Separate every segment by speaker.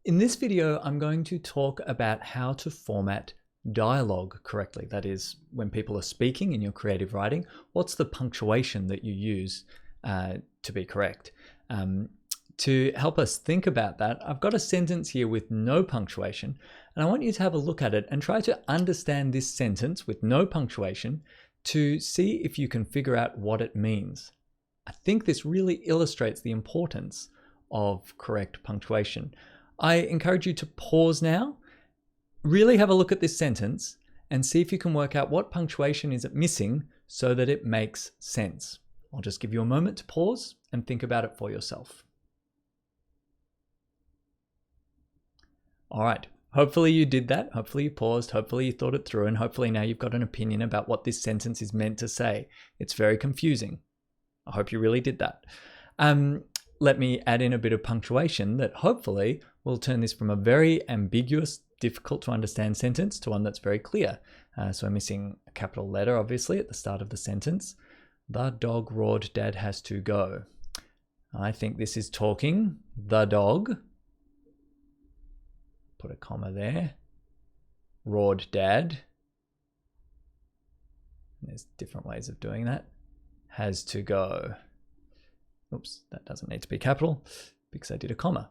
Speaker 1: In this video, I'm going to talk about how to format dialogue correctly. That is, when people are speaking in your creative writing, what's the punctuation that you use to be correct? To help us think about that, I've got a sentence here with no punctuation, and I want you to have a look at it and try to understand this sentence with no punctuation to see if you can figure out what it means. I think this really illustrates the importance of correct punctuation. I encourage you to pause now, really have a look at this sentence and see if you can work out what punctuation is it missing so that it makes sense. I'll just give you a moment to pause and think about it for yourself. All right, hopefully you did that. Hopefully you paused, hopefully you thought it through, and hopefully now you've got an opinion about what this sentence is meant to say. It's very confusing. I hope you really did that. Let me add in a bit of punctuation that hopefully will turn this from a very ambiguous, difficult to understand sentence to one that's very clear. So I'm missing a capital letter, obviously, at the start of the sentence. The dog roared, Dad has to go. I think this is talking. The dog, put a comma there, roared, Dad. There's different ways of doing that. Has to go. Oops, that doesn't need to be capital because I did a comma.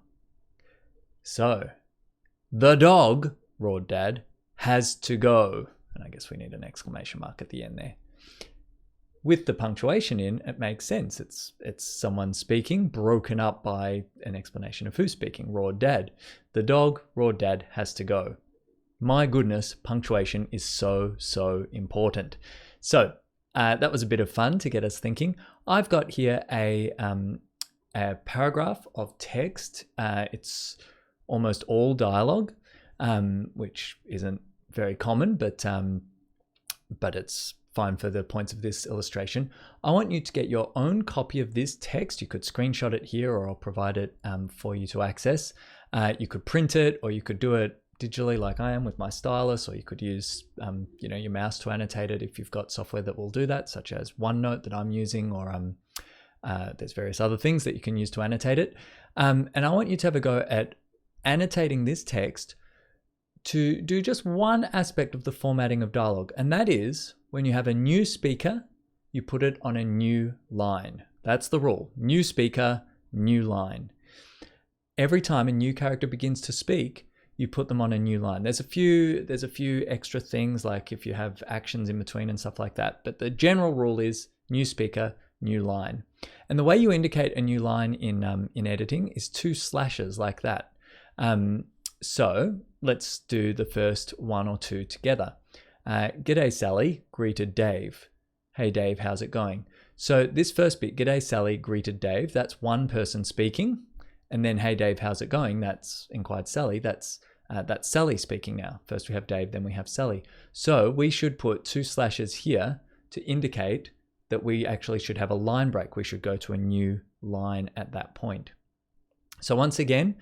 Speaker 1: So, the dog, roared Dad, has to go. And I guess we need an exclamation mark at the end there. With the punctuation in, it makes sense. It's someone speaking broken up by an explanation of who's speaking, roared Dad. The dog, roared Dad, has to go. My goodness, punctuation is so important. So, that was a bit of fun to get us thinking. I've got here a paragraph of text. It's almost all dialogue, which isn't very common, but it's fine for the points of this illustration. I want you to get your own copy of this text. You could screenshot it here, or I'll provide it for you to access. You could print it, or you could do it digitally like I am with my stylus, or you could use your mouse to annotate it if you've got software that will do that, such as OneNote that I'm using, or there's various other things that you can use to annotate it. And I want you to have a go at annotating this text to do just one aspect of the formatting of dialogue, and that is when you have a new speaker, you put it on a new line. That's the rule. New speaker, new line. Every time a new character begins to speak, you put them on a new line. There's a few extra things, like if you have actions in between and stuff like that. But the general rule is new speaker, new line. And the way you indicate a new line in editing is 2 slashes like that. So let's do the first 1 or 2 together. G'day Sally, greeted Dave. Hey Dave, how's it going? So this first bit, G'day Sally, greeted Dave, that's one person speaking. And then, hey Dave, how's it going? That's inquired Sally. That's Sally speaking now. First we have Dave, then we have Sally. So we should put 2 slashes here to indicate that we actually should have a line break. We should go to a new line at that point. So once again,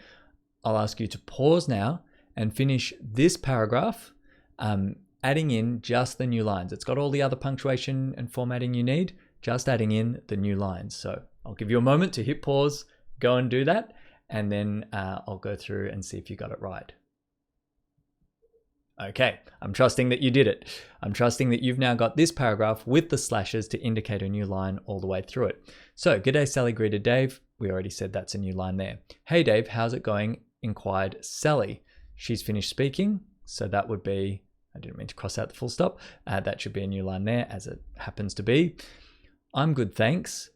Speaker 1: I'll ask you to pause now and finish this paragraph, adding in just the new lines. It's got all the other punctuation and formatting you need, just adding in the new lines. So I'll give you a moment to hit pause, go and do that, and then I'll go through and see if you got it right. Okay, I'm trusting that you did it. I'm trusting that you've now got this paragraph with the slashes to indicate a new line all the way through it. So, G'day Sally, greeted Dave. We already said that's a new line there. Hey Dave, how's it going? Inquired Sally. She's finished speaking, so that would be, I didn't mean to cross out the full stop. That should be a new line there, as it happens to be. I'm good, thanks.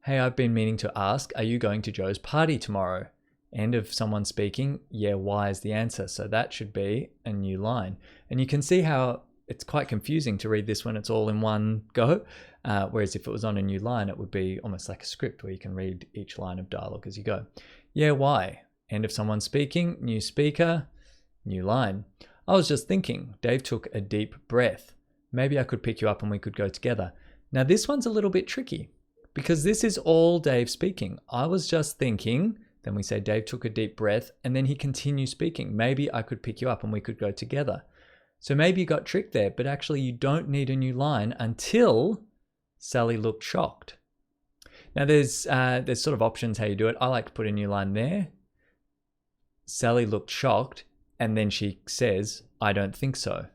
Speaker 1: Hey, I've been meaning to ask, are you going to Joe's party tomorrow? End of someone speaking, yeah, why is the answer? So that should be a new line. And you can see how it's quite confusing to read this when it's all in one go. Whereas if it was on a new line, it would be almost like a script where you can read each line of dialogue as you go. Yeah, why? End of someone speaking, new speaker, new line. I was just thinking, Dave took a deep breath. Maybe I could pick you up and we could go together. Now this one's a little bit tricky because this is all Dave speaking. I was just thinking, then we say Dave took a deep breath and then he continues speaking. Maybe I could pick you up and we could go together. So maybe you got tricked there, but actually you don't need a new line until Sally looked shocked. Now there's sort of options how you do it. I like to put a new line there. Sally looked shocked, and then she says, I don't think so.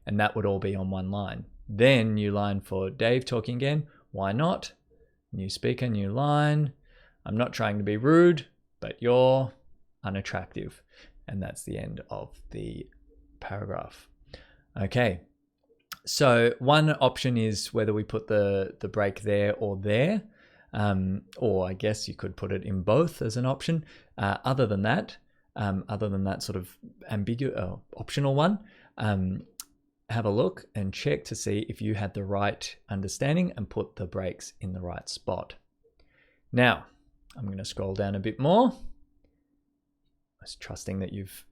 Speaker 1: And that would all be on one line. Then new line for Dave talking again. Why not? New speaker, new line. I'm not trying to be rude, but you're unattractive. And that's the end of the paragraph. Okay. So one option is whether we put the break there or there. Or I guess you could put it in both as an option. Other than that sort of ambiguous optional one, have a look and check to see if you had the right understanding and put the breaks in the right spot. Now, I'm going to scroll down a bit more. I was trusting that you've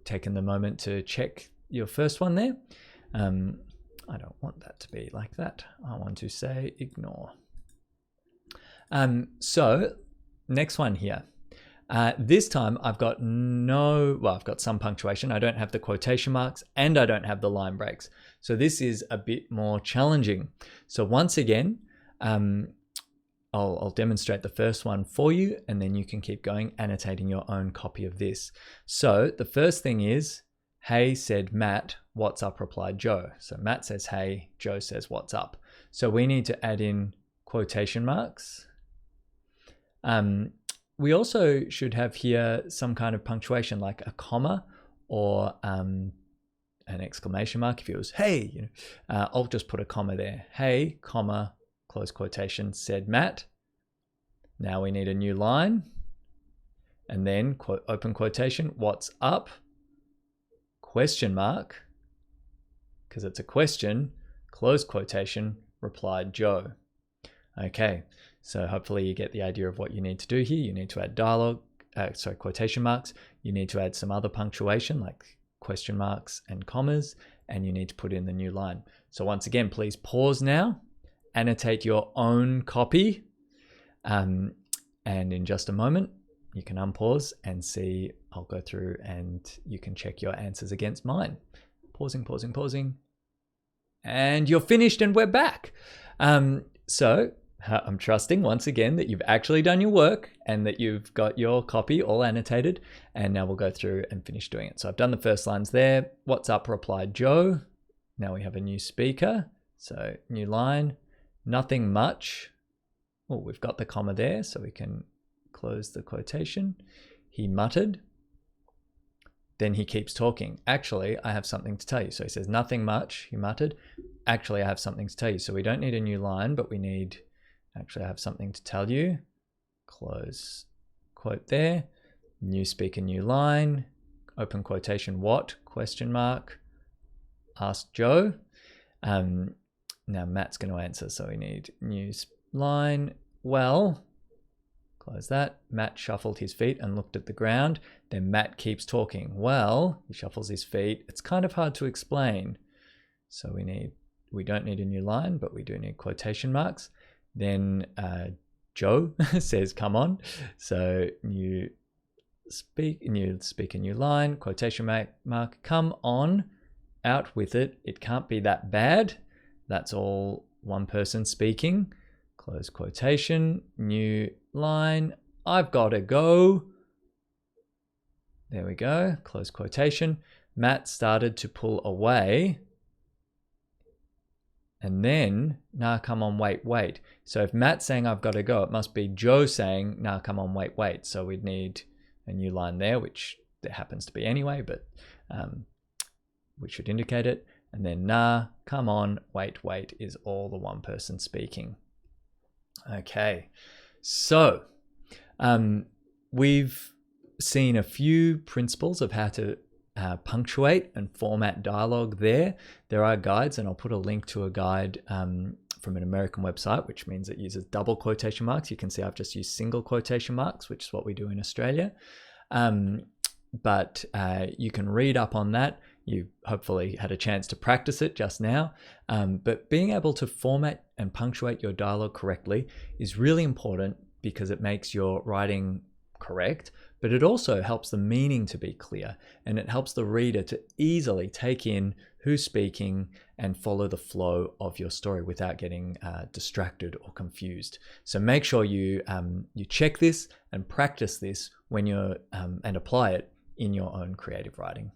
Speaker 1: taken the moment to check your first one there. I don't want that to be like that. I want to say ignore. So next one here. This time I've got I've got some punctuation. I don't have the quotation marks and I don't have the line breaks. So this is a bit more challenging. So once again, I'll demonstrate the first one for you and then you can keep going, annotating your own copy of this. So the first thing is, hey, said Matt, what's up, replied Joe. So Matt says, hey, Joe says, what's up. So we need to add in quotation marks. We also should have here some kind of punctuation like a comma or an exclamation mark. If it was, hey, I'll just put a comma there. Hey, comma, close quotation, said Matt. Now we need a new line. And then open quotation, what's up? Question mark, because it's a question, close quotation, replied Joe. Okay. So hopefully you get the idea of what you need to do here. You need to add quotation marks. You need to add some other punctuation like question marks and commas, and you need to put in the new line. So once again, please pause now, annotate your own copy. And in just a moment, you can unpause and see, I'll go through and you can check your answers against mine. Pausing. And you're finished and we're back. So I'm trusting once again that you've actually done your work and that you've got your copy all annotated. And now we'll go through and finish doing it. So I've done the first lines there. What's up, replied Joe. Now we have a new speaker. So new line, nothing much. Oh, we've got the comma there, so we can close the quotation. He muttered. Then he keeps talking. Actually, I have something to tell you. So he says, nothing much, he muttered. Actually, I have something to tell you. So we don't need a new line, but we need, actually, I have something to tell you. Close quote there. New speaker, new line. Open quotation, what? Question mark. Asked Joe. Now Matt's going to answer. So we need new line. Well, close that. Matt shuffled his feet and looked at the ground. Then Matt keeps talking. Well, he shuffles his feet. It's kind of hard to explain. So we don't need a new line, but we do need quotation marks. Then Joe says, come on. So new speaker, new line, quotation mark, come on, out with it. It can't be that bad. That's all one person speaking. Close quotation, new line, I've got to go. There we go, close quotation. Matt started to pull away. And then, nah, come on, wait. So if Matt's saying I've got to go, it must be Joe saying, nah, come on, wait. So we'd need a new line there, which there happens to be anyway, but we should indicate it. And then, nah, come on, wait is all the one person speaking. Okay, so we've seen a few principles of how to punctuate and format dialogue there. There are guides, and I'll put a link to a guide from an American website, which means it uses double quotation marks. You can see I've just used single quotation marks, which is what we do in Australia. But you can read up on that. You hopefully had a chance to practice it just now. But being able to format and punctuate your dialogue correctly is really important because it makes your writing correct, but it also helps the meaning to be clear, and it helps the reader to easily take in who's speaking and follow the flow of your story without getting distracted or confused. So make sure you check this and practice this when you're and apply it in your own creative writing.